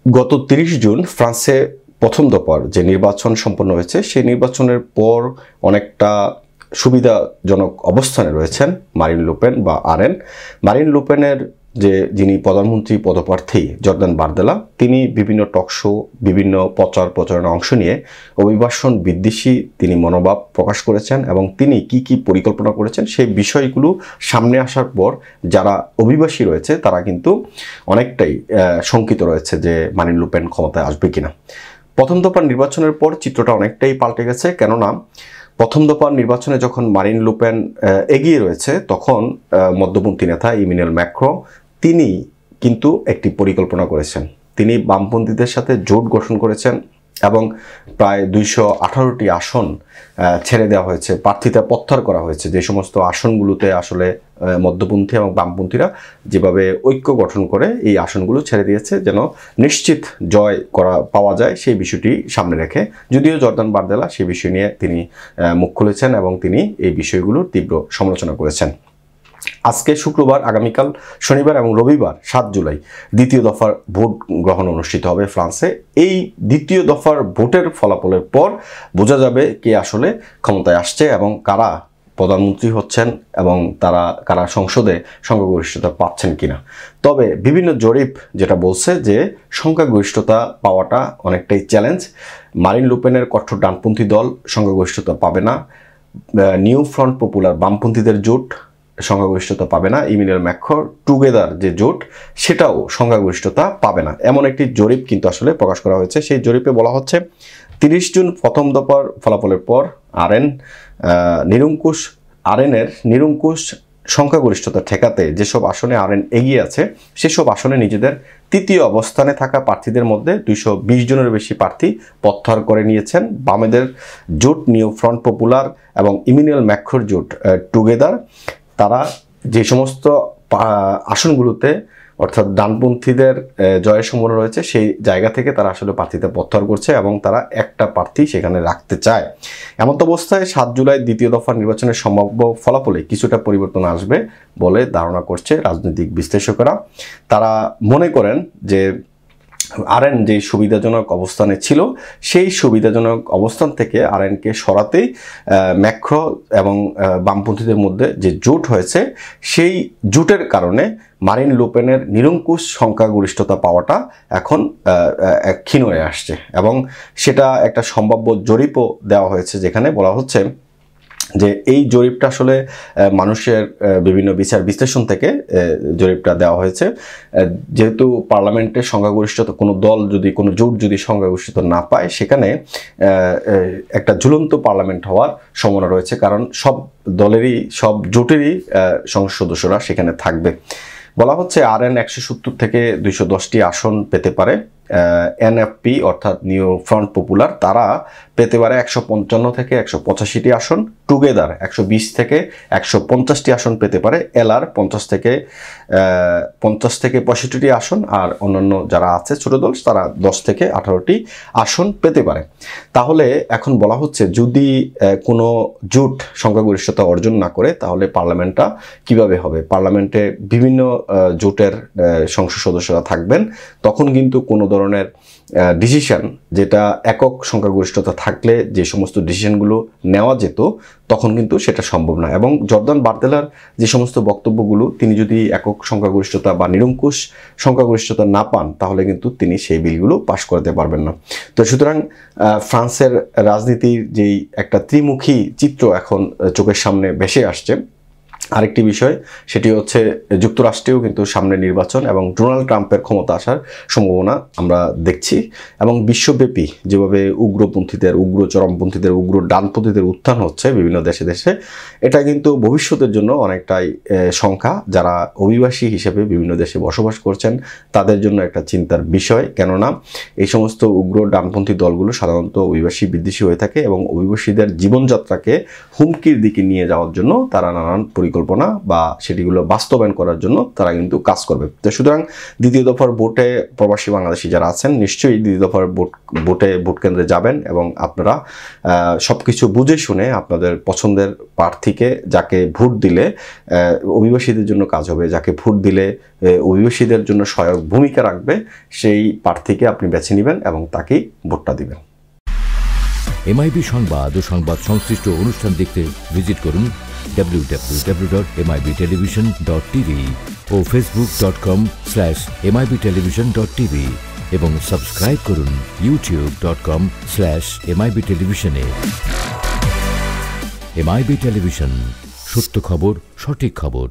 গত 30 জুন ফ্রান্সে প্রথম দফার যে নির্বাচন সম্পন্ন হয়েছে সেই নির্বাচনের পর অনেকটা সুবিধাজনক অবস্থানে রয়েছেন মারিন লুপেন বা আরেন। মারিন লুপেনের যিনি প্রধানমন্ত্রী পদপ্রার্থী জর্দান বারদেলা, তিনি বিভিন্ন টকশো, বিভিন্ন প্রচারণা অংশ নিয়ে অভিবাসন বিদ্বেষী তিনি মনোভাব প্রকাশ করেছেন এবং তিনি কি পরিকল্পনা করেছেন সেই বিষয়গুলো সামনে আসার পর যারা অভিবাসী রয়েছে তারা কিন্তু অনেকটাই শঙ্কিত রয়েছে যে মারিন লুপেন ক্ষমতায় আসবে কিনা। প্রথম দফার নির্বাচনের পর চিত্রটা অনেকটাই পাল্টে গেছে, কেননা প্রথম দফার নির্বাচনে যখন মারিন লুপেন এগিয়ে রয়েছে তখন মধ্যপন্থী নেতা ইমানুয়েল ম্যাক্রো তিনি কিন্তু একটি পরিকল্পনা করেছেন। তিনি বামপন্থীদের সাথে জোট গঠন করেছেন এবং প্রায় 218টি আসন ছেড়ে দেওয়া হয়েছে, প্রার্থিতা প্রত্যাহার করা হয়েছে। যে সমস্ত আসনগুলোতে আসলে মধ্যপন্থী এবং বামপন্থীরা যেভাবে ঐক্য গঠন করে এই আসনগুলো ছেড়ে দিয়েছে যেন নিশ্চিত জয় পাওয়া যায় সেই বিষয়টি সামনে রেখে। যদিও জর্দান বারদেলা সেই বিষয় নিয়ে তিনি মুখ খুলেছেন এবং তিনি এই বিষয়গুলোর তীব্র সমালোচনা করেছেন। আজকে শুক্রবার, আগামীকাল শনিবার এবং রবিবার 7 জুলাই দ্বিতীয় দফার ভোট গ্রহণ অনুষ্ঠিত হবে ফ্রান্সে। এই দ্বিতীয় দফার ভোটের ফলাফলের পর বোঝা যাবে কে আসলে ক্ষমতায় আসছে এবং কারা প্রধানমন্ত্রী হচ্ছেন এবং কারা সংসদে সংখ্যাগরিষ্ঠতা পাচ্ছেন কিনা। তবে বিভিন্ন জরিপ যেটা বলছে যে সংখ্যাগরিষ্ঠতা পাওয়াটা অনেকটাই চ্যালেঞ্জ। মারিন লুপেনের কঠোর ডানপন্থী দল সংখ্যাগরিষ্ঠতা পাবে না, নিউ ফ্রন্ট পপুলার বামপন্থীদের জোট সংখ্যাগরিষ্ঠতা পাবে না, ইমানুয়েল ম্যাক্রোর টুগেদার যে জোট সেটাও সংখ্যাগরিষ্ঠতা পাবে না, এমন একটি জরিপ কিন্তু আসলে প্রকাশ করা হয়েছে। সেই জরিপে বলা হচ্ছে 30 জুন প্রথম দফার ফলাফলের পর আরেনের নিরঙ্কুশ সংখ্যাগরিষ্ঠতা ঠেকাতে যেসব আসনে আরেন এগিয়ে আছে সেসব আসনে নিজেদের তৃতীয় অবস্থানে থাকা প্রার্থীদের মধ্যে 220 জনের বেশি প্রার্থী প্রত্যাহার করে নিয়েছেন। বামেদের জোট নিউ ফ্রন্ট পপুলার এবং ইমানুয়েল ম্যাক্রোর জোট টুগেদার, তারা যে সমস্ত আসনগুলোতে অর্থাৎ ডানপন্থীদের জয়ের সম্ভাবনা রয়েছে সেই জায়গা থেকে তারা আসলে প্রার্থীতে প্রত্যাহার করছে এবং তারা একটা প্রার্থী সেখানে রাখতে চায়। এমন অবস্থায় 7 জুলাই দ্বিতীয় দফার নির্বাচনের সম্ভাব্য ফলাফলে কিছুটা পরিবর্তন আসবে বলে ধারণা করছে রাজনৈতিক বিশ্লেষকেরা। তারা মনে করেন যে আরেন যে সুবিধাজনক অবস্থানে ছিল সেই সুবিধাজনক অবস্থান থেকে আরেনকে সরাতেই ম্যাক্রো এবং বামপন্থীদের মধ্যে যে জোট হয়েছে সেই জোটের কারণে মারিন লুপেনের নিরঙ্কুশ সংখ্যাগরিষ্ঠতা পাওয়াটা এখন ক্ষীণ হয়ে আসছে এবং সেটা একটা সম্ভাব্য জরিপও দেওয়া হয়েছে, যেখানে বলা হচ্ছে যে এই জরিপটা আসলে মানুষের বিভিন্ন বিচার বিশ্লেষণ থেকে জরিপটা দেওয়া হয়েছে। যেহেতু পার্লামেন্টের সংখ্যাগরিষ্ঠতা কোনো দল কোনো জোট যদি সংখ্যাগরিষ্ঠতা না পায় সেখানে একটা ঝুলন্ত পার্লামেন্ট হওয়ার সম্ভাবনা রয়েছে, কারণ সব দলেরই সব জোটেরই সংসদ সদস্যরা সেখানে থাকবে। বলা হচ্ছে আরএন 170 থেকে 210টি আসন পেতে পারে, এনএফপি অর্থাৎ নিউ ফ্রন্ট পপুলার তারা পেতে পারে 155 থেকে 185টি আসন, টুগেদার 120 থেকে 150টি আসন পেতে পারে, এলআর 50 থেকে 65টি আসন, আর অন্যান্য যারা আছে ছোট দল তারা 10 থেকে 18টি আসন পেতে পারে। তাহলে এখন বলা হচ্ছে যদি কোনো জোট সংখ্যাগরিষ্ঠতা অর্জন না করে তাহলে পার্লামেন্টটা কিভাবে হবে। পার্লামেন্টে বিভিন্ন জোটের সংসদ সদস্যরা থাকবেন, তখন কিন্তু কোনো ধরনের ডিসিশন যেটা একক সংখ্যাগরিষ্ঠতা থাকলে যে সমস্ত ডিসিশনগুলো নেওয়া যেত তখন কিন্তু সেটা সম্ভব না। এবং জর্দান বারদেলার যে সমস্ত বক্তব্যগুলো, তিনি যদি একক সংখ্যাগরিষ্ঠতা বা নিরঙ্কুশ সংখ্যাগরিষ্ঠতা না পান তাহলে কিন্তু তিনি সেই বিলগুলো পাশ করতে পারবেন না। তো সুতরাং ফ্রান্সের রাজনীতির যেই একটা ত্রিমুখী চিত্র এখন চোখের সামনে ভেসে আসছে। আরেকটি বিষয় সেটি হচ্ছে যুক্তরাষ্ট্রেও কিন্তু সামনে নির্বাচন এবং ডোনাল্ড ট্রাম্পের ক্ষমতা আসার সম্ভাবনা আমরা দেখছি এবং বিশ্বব্যাপী যেভাবে উগ্রপন্থীদের, উগ্র চরমপন্থীদের, উগ্র ডানপন্থীদের উত্থান হচ্ছে বিভিন্ন দেশে দেশে, এটা কিন্তু ভবিষ্যতের জন্য অনেকটাই সংখ্যা যারা অভিবাসী হিসেবে বিভিন্ন দেশে বসবাস করছেন তাদের জন্য একটা চিন্তার বিষয়। কেননা এই সমস্ত উগ্র ডানপন্থী দলগুলো সাধারণত অভিবাসী বিদ্বেষী হয়ে থাকে এবং অভিবাসীদের জীবনযাত্রাকে হুমকির দিকে নিয়ে যাওয়ার জন্য তারা নানান পরিকল্পনা বা সেটিগুলো বাস্তবায়ন করার জন্য তারা কিন্তু কাজ করবে। তো সুতরাং দ্বিতীয় দফার ভোটে প্রবাসী বাংলাদেশি যারা আছেন নিশ্চয়ই দ্বিতীয় দফার ভোট কেন্দ্রে যাবেন এবং আপনারা সব কিছু বুঝে শুনে আপনাদের পছন্দের প্রার্থীকে, যাকে ভোট দিলে অভিবাসীদের জন্য কাজ হবে, যাকে ভোট দিলে অভিবাসীদের জন্য সহায়ক ভূমিকা রাখবে, সেই প্রার্থীকে আপনি বেছে নেবেন এবং তাকেই ভোটটা দিবেন। MIB সংবাদ ও সংবাদ সংশ্লিষ্ট অনুষ্ঠান দেখতে ভিজিট করুন www.mibtelevision.tv ও facebook.com/mibtelevision.tv এবং সাবস্ক্রাইব করুন youtube.com/mibtelevision এ। MIB টেলিভিশন, সত্য খবর, সঠিক খবর।